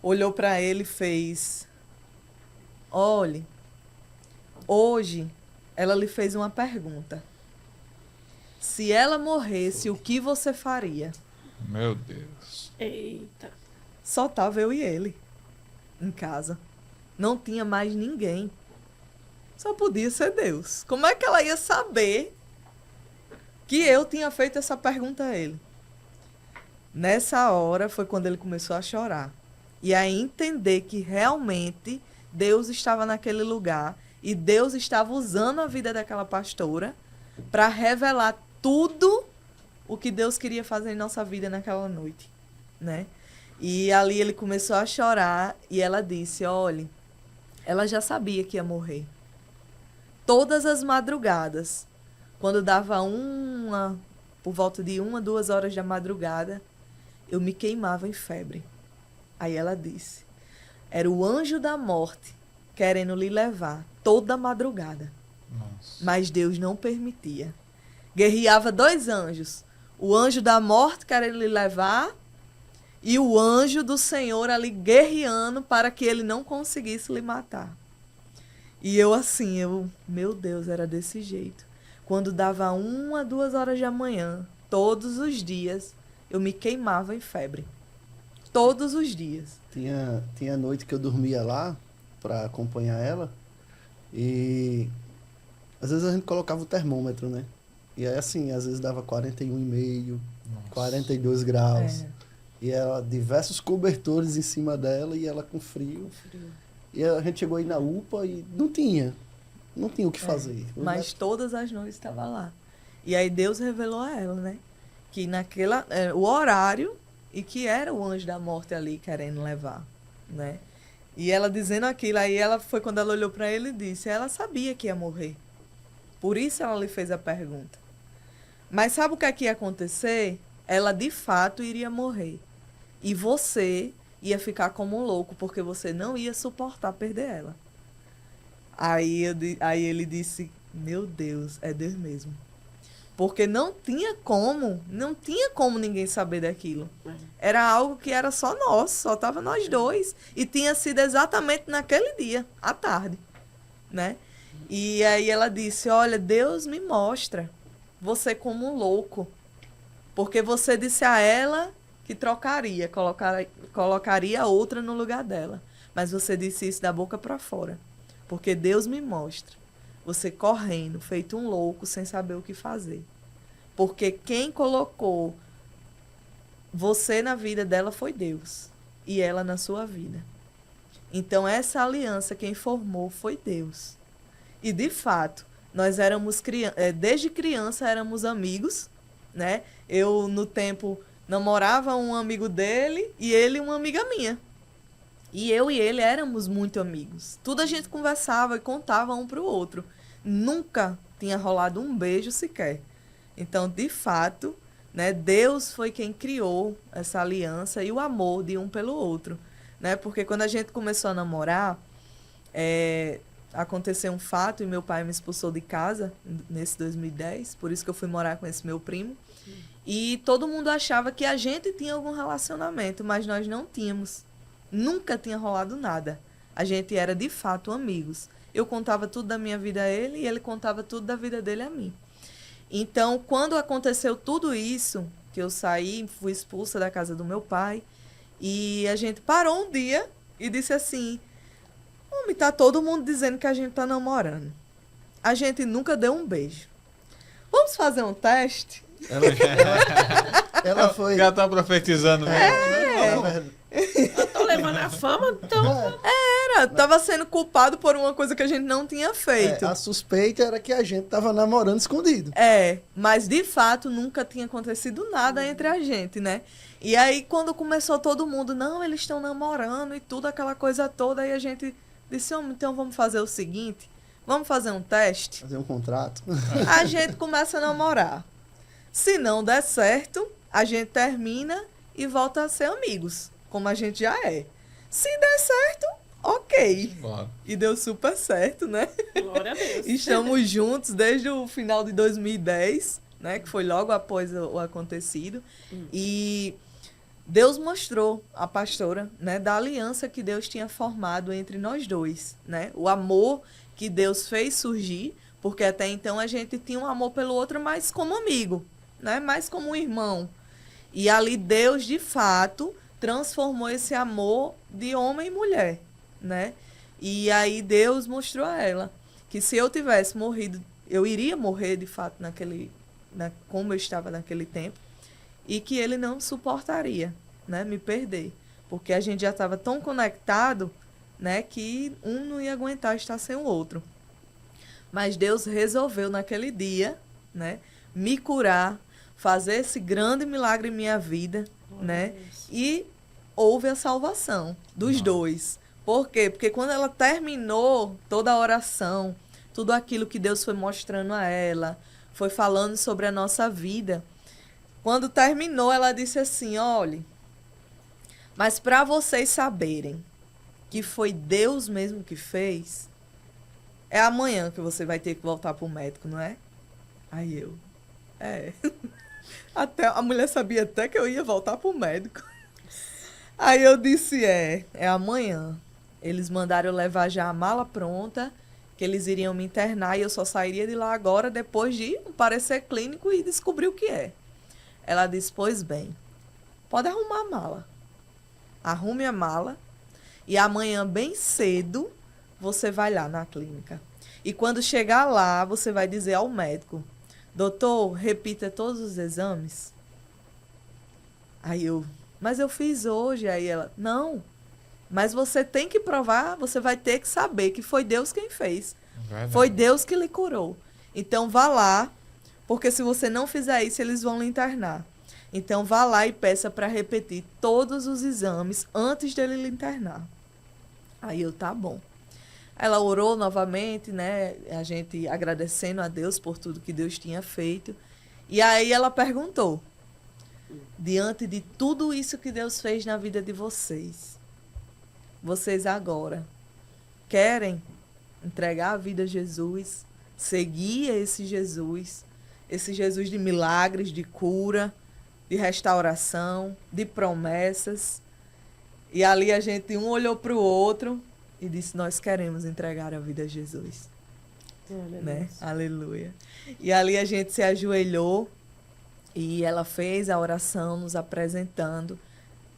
olhou para ele e fez: olhe, hoje ela lhe fez uma pergunta. Se ela morresse, o que você faria? Meu Deus. Eita. Só tava eu e ele em casa. Não tinha mais ninguém. Só podia ser Deus. Como é que ela ia saber que eu tinha feito essa pergunta a ele? Nessa hora foi quando ele começou a chorar. E a entender que realmente Deus estava naquele lugar e Deus estava usando a vida daquela pastora para revelar tudo o que Deus queria fazer em nossa vida naquela noite, né? E ali ele começou a chorar e ela disse: olhe, ela já sabia que ia morrer. Todas as madrugadas, quando dava por volta de 1, 2 horas da madrugada, eu me queimava em febre. Aí ela disse: era o anjo da morte querendo lhe levar toda madrugada. Nossa. Mas Deus não permitia. Guerreava 2 anjos. O anjo da morte querendo lhe levar e o anjo do Senhor ali guerreando para que ele não conseguisse lhe matar. E eu assim, meu Deus, era desse jeito. Quando dava 1, 2 horas da manhã, todos os dias, eu me queimava em febre. Todos os dias. Tinha noite que eu dormia lá para acompanhar ela e às vezes a gente colocava o termômetro, né? E aí assim, às vezes dava 41,5, 42 graus. É. E ela, diversos cobertores em cima dela e ela com frio. E a gente chegou aí na UPA e não tinha o que fazer. Mas todas as noites estava lá. E aí Deus revelou a ela, né? Que o horário e que era o anjo da morte ali querendo levar, né? E ela dizendo aquilo, aí foi quando ela olhou para ele e disse: ela sabia que ia morrer. Por isso ela lhe fez a pergunta. Mas sabe o que é que ia acontecer? Ela de fato iria morrer. E você ia ficar como um louco, porque você não ia suportar perder ela. Aí ele disse: meu Deus, é Deus mesmo. Porque não tinha como ninguém saber daquilo. Era algo que era só nós, só estava nós dois. E tinha sido exatamente naquele dia, à tarde, né? E aí ela disse: olha, Deus me mostra você como um louco. Porque você disse a ela que trocaria, colocaria outra no lugar dela. Mas você disse isso da boca para fora. Porque Deus me mostra você correndo, feito um louco, sem saber o que fazer. Porque quem colocou você na vida dela foi Deus. E ela na sua vida. Então, essa aliança quem formou foi Deus. E, de fato, nós éramos desde criança éramos amigos, né? Eu, no tempo, namorava um amigo dele e ele uma amiga minha. E eu e ele éramos muito amigos. Tudo a gente conversava e contava um para o outro. Nunca tinha rolado um beijo sequer. Então, de fato, né, Deus foi quem criou essa aliança e o amor de um pelo outro. Né? Porque quando a gente começou a namorar, aconteceu um fato e meu pai me expulsou de casa nesse 2010. Por isso que eu fui morar com esse meu primo. E todo mundo achava que a gente tinha algum relacionamento, mas nós não tínhamos. Nunca tinha rolado nada. A gente era, de fato, amigos. Eu contava tudo da minha vida a ele e ele contava tudo da vida dele a mim. Então, quando aconteceu tudo isso, que eu saí, fui expulsa da casa do meu pai, e a gente parou um dia e disse assim: homem, tá todo mundo dizendo que a gente tá namorando. A gente nunca deu um beijo. Vamos fazer um teste? Ela foi... Já tá profetizando mesmo. Eu tô levando a fama, então... Tava sendo culpado por uma coisa que a gente não tinha feito. A suspeita era que a gente tava namorando escondido. Mas de fato nunca tinha acontecido nada entre a gente, né? E aí quando começou todo mundo, não, eles estão namorando e tudo, aquela coisa toda, aí a gente disse: então vamos fazer o seguinte, vamos fazer um teste. Fazer um contrato. A gente começa a namorar. Se não der certo, a gente termina e volta a ser amigos, como a gente já é. Se der certo, ok. Bora. E deu super certo, né? Glória a Deus. Estamos juntos desde o final de 2010, né? Que foi logo após o acontecido. E Deus mostrou à pastora, né, da aliança que Deus tinha formado entre nós dois, né? O amor que Deus fez surgir, porque até então a gente tinha um amor pelo outro mais como amigo, né? Mais como um irmão. E ali Deus, de fato, transformou esse amor de homem e mulher, né? E aí Deus mostrou a ela que se eu tivesse morrido, eu iria morrer de fato como eu estava naquele tempo, e que ele não suportaria, né, me perder, porque a gente já estava tão conectado, né, que um não ia aguentar estar sem o outro. Mas Deus resolveu naquele dia, né, me curar, fazer esse grande milagre em minha vida, né, e houve a salvação dos dois. Por quê? Porque quando ela terminou toda a oração, tudo aquilo que Deus foi mostrando a ela, foi falando sobre a nossa vida, quando terminou, ela disse assim, olhe, mas para vocês saberem que foi Deus mesmo que fez, é amanhã que você vai ter que voltar para o médico, não é? Aí eu, Até, a mulher sabia até que eu ia voltar para o médico. Aí eu disse, é amanhã. Eles mandaram eu levar já a mala pronta, que eles iriam me internar e eu só sairia de lá agora depois de um parecer clínico e descobrir o que é. Ela disse, pois bem, pode arrumar a mala. Arrume a mala e amanhã bem cedo você vai lá na clínica. E quando chegar lá, você vai dizer ao médico, doutor, repita todos os exames. Aí eu, mas eu fiz hoje. Aí ela, não, mas você tem que provar, você vai ter que saber que foi Deus quem fez. Verdade. Foi Deus que lhe curou. Então vá lá, porque se você não fizer isso, eles vão lhe internar. Então vá lá e peça para repetir todos os exames antes dele lhe internar. Aí eu, tá bom. Ela orou novamente, né? A gente agradecendo a Deus por tudo que Deus tinha feito. E aí ela perguntou, diante de tudo isso que Deus fez na vida de vocês, vocês agora querem entregar a vida a Jesus, seguir esse Jesus de milagres, de cura, de restauração, de promessas. E ali a gente um olhou para o outro e disse, nós queremos entregar a vida a Jesus. Né? Aleluia. E ali a gente se ajoelhou e ela fez a oração nos apresentando.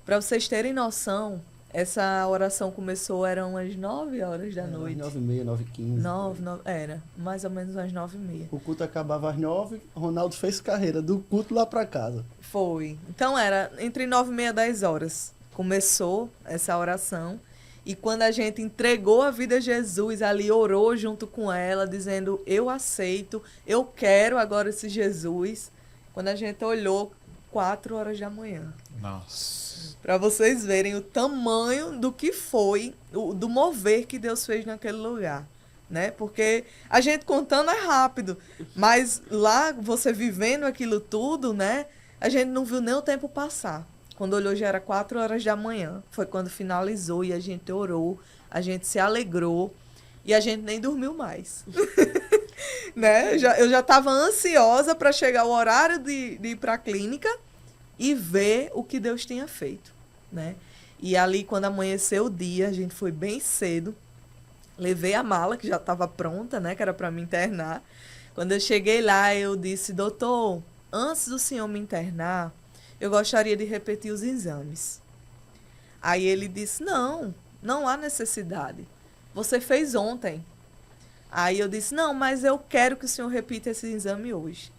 Para vocês terem noção, essa oração começou, eram as 9 horas da noite. 9h30, 9h15. Era, mais ou menos às 9h30. O culto acabava às 9h, Ronaldo fez carreira do culto lá para casa. Foi. Então era entre 9h30 e 10 horas. Começou essa oração. E quando a gente entregou a vida a Jesus, ali orou junto com ela, dizendo, eu aceito, eu quero agora esse Jesus. Quando a gente olhou, 4 horas da manhã. Nossa. Para vocês verem o tamanho do que foi, do mover que Deus fez naquele lugar, né? Porque a gente contando é rápido, mas lá, você vivendo aquilo tudo, né? A gente não viu nem o tempo passar. Quando olhou já era 4 horas da manhã. Foi quando finalizou e a gente orou, a gente se alegrou e a gente nem dormiu mais. Né? Eu já estava ansiosa para chegar o horário de ir para a clínica e ver o que Deus tinha feito, né? E ali, quando amanheceu o dia, a gente foi bem cedo, levei a mala, que já estava pronta, né? Que era para me internar. Quando eu cheguei lá, eu disse, doutor, antes do senhor me internar, eu gostaria de repetir os exames. Aí ele disse, não há necessidade. Você fez ontem. Aí eu disse, não, mas eu quero que o senhor repita esse exame hoje.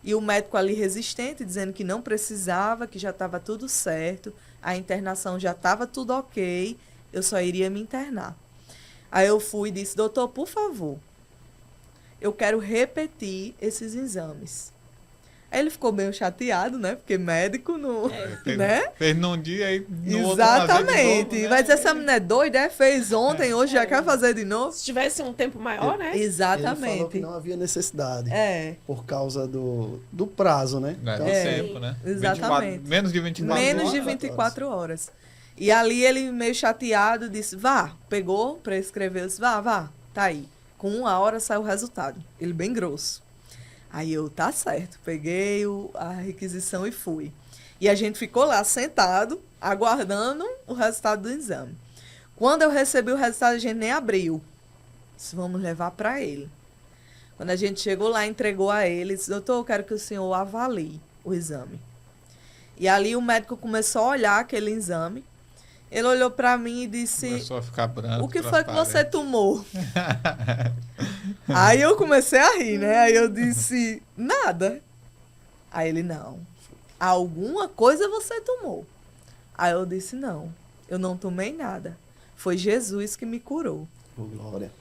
E o médico ali resistente, dizendo que não precisava, que já estava tudo certo, a internação já estava tudo ok, eu só iria me internar. Aí eu fui e disse, doutor, por favor, eu quero repetir esses exames. Aí ele ficou meio chateado, né? Porque médico não... né? Fez num dia e no outro fazer de Exatamente. novo, né? Vai dizer, essa menina é doida, fez ontem, hoje já quer fazer de novo? Se tivesse um tempo maior, né? Ele falou Exatamente. que não havia necessidade. É. Por causa do prazo, né? É, Então, do É. tempo, né? Exatamente. Menos de 24 Menos de horas. 24 horas. E ali ele, meio chateado, disse, vá. Pegou, prescreveu, disse, vá, tá aí. Com 1 hora saiu o resultado. Ele bem grosso. Aí eu, tá certo. Peguei a requisição e fui. E a gente ficou lá sentado, aguardando o resultado do exame. Quando eu recebi o resultado, a gente nem abriu. Disse, vamos levar para ele. Quando a gente chegou lá, entregou a ele, disse, doutor, eu quero que o senhor avalie o exame. E ali o médico começou a olhar aquele exame. Ele olhou para mim e disse, Começou a ficar branco. o que foi que você tomou? Aí eu comecei a rir, né? Aí eu disse, nada. Aí ele, não. Alguma coisa você tomou. Aí eu disse, não. Eu não tomei nada. Foi Jesus que me curou. Ô, glória.